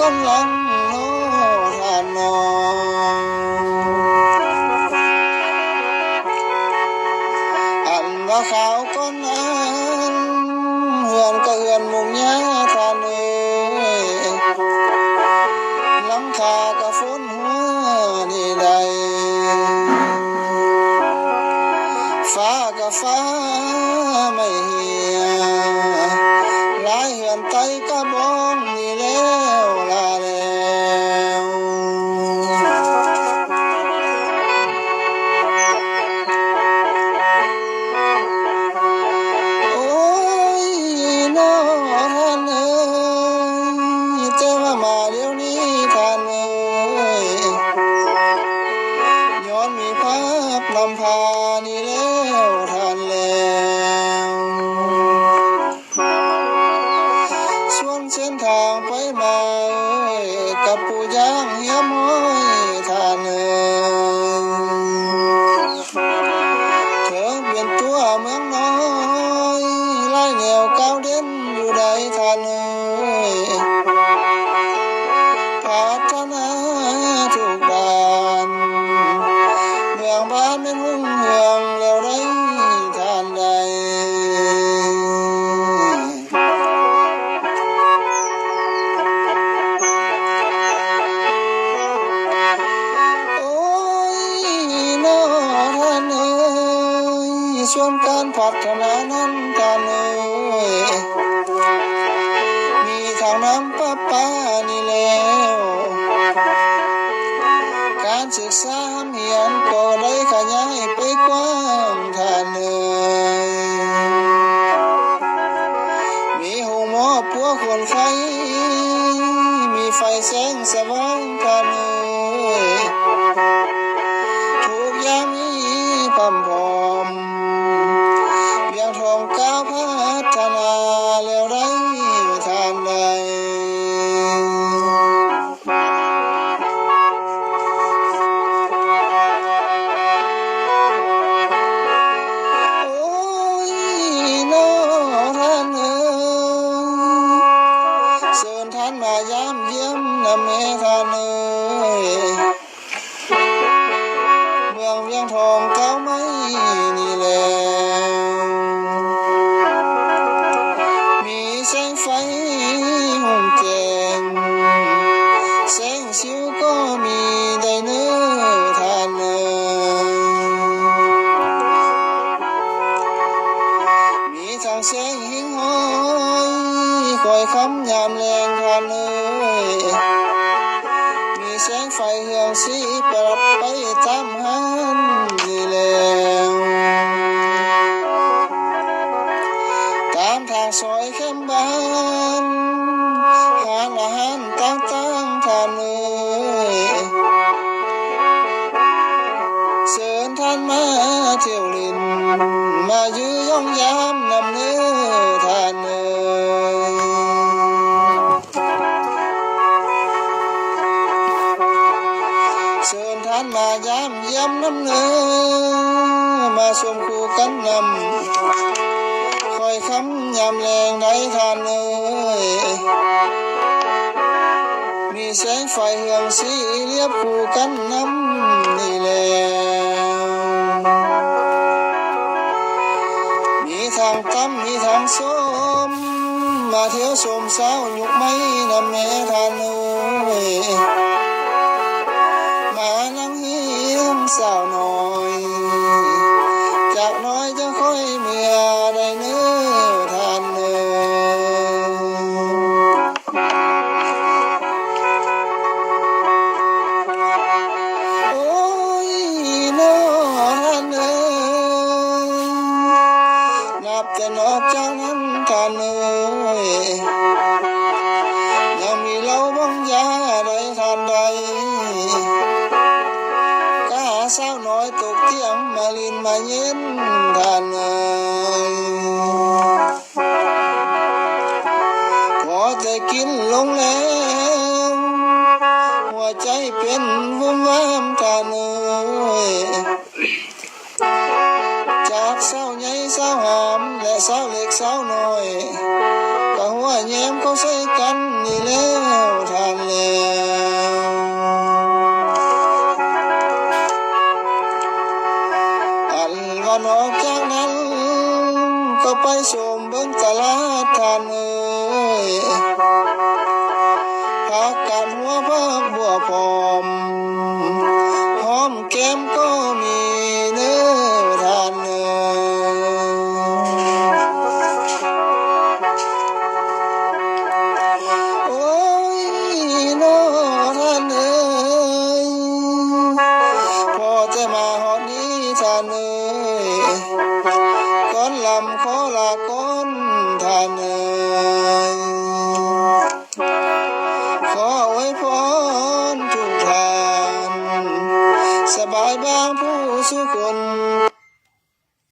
กันหลังโนทานนออันว่าขาวก้อนนั้นเหือนก็เหือนมุงยาทานเอ้ยหลังคาก็ฝนหัวนี่ใดฟ้าก็ฟ้าไม่เหี่ยหลายเหือนไตก็บองนี่แล้วลาแล้วโอ้ยน้อท่านเอ้ยแต่ว่ามาเดี๋ยวนี้ท่านเอ้ยย้อนมีพักลำพานี่แล้วท่านแล้วส่วนเส้นทางไปมากับผู้ย่างเหียมห้อยท่านเอ้ยเถิงเป็นตัวเมืองน้อยไล่เหนียวก้าวเด่นอยู่ใดท่านเอ้ยพัฒนาทุกด้านเมืองบ้านเป็นหุ่งเหืองแล้วได้ท่านใดโอ้ยน้อท่านเอ้ยส่วนการพัฒนานั้นท่านเอ้ยมีทางน้ำประปานี่แล้วการศึกษาเหียนก็ได้ขยายไปกว้างท่านเอ้ยมีหูหมอปัวคนไข้มีไฟแสงสว่างท่านเอ้ยทุกอย่างมีพร้อมพร้อมเพียงทองก้าวพัฒนาแล้วได้ท่านใดโอ้ยน้อท่านเอ้ยเชิญท่านมายามเยี่ยมนะแม่ท่านเอ้ยเมืองเวียงทองเก้าไม้นี่แล้วมีแสงไฟหุ่มแจ้งแสงสิวก็มีได้เนื้อท่านเอ้ยมีทางแสงหิ่งห้อยคอยค้ำยามแรงท่านเอ้ยมีแสงไฟเหืองสีประดับไปตามหันนี่แล้วตามทางซอยเข้มบ้านหานอาหารต่างๆท่านเอ้ยเชิญท่านมาเที่ยวลินมายื้อย่องยามนำเนื้อท่านเอ้ยเชิญท่านมายามเยี่ยมน้ำเนื้อมาชมคู่กันนำคอยค้ำยามแรงได้ท่านเอ้ยมีแสงไฟเหืองสีเรียบคู่กันน้ำนี่แล้วมีทางตั้มมีทางส้มมาเที่ยวชมสาวยุกไม้นะแม่ท่านเอ้ยมานั่งเฮียงสาวน้อยจากน้อยจะค่อยเมื่อได้เนื้อท่านเอ้ยโอ้ยน้อท่านเอ้ยนับแต่นอกจากนั้นท่านเอ้ยยังมีเหล้าบ้องยาใดท่านใดก้าสาวน้อยตกเที่ยงมาลินมาเย็นท่านเอ้ยพอจะกินลงแล้วหัวใจเป็นวุ่นวามท่านเอ้ยจากสาวใหญ่สาวหามและสาวเล็กสาวน้อยก็หัวแย้มเขาใส่กันนี่แล้วท่านแล้ ไปชมเบิ่งตลาดทานเอ้ยผักกาดหัวผักบัวพร้อมหอมแก้มก็มีเนื้อทานเอ้ยโอ้ยน้อท่านเอ้ยพอจะมาฮอดนี้ท่านเอ้ยก้อนลำขอลาก้อนท่านเอ้ยขอไว้พรทุกท่านสบายบางผู้สุข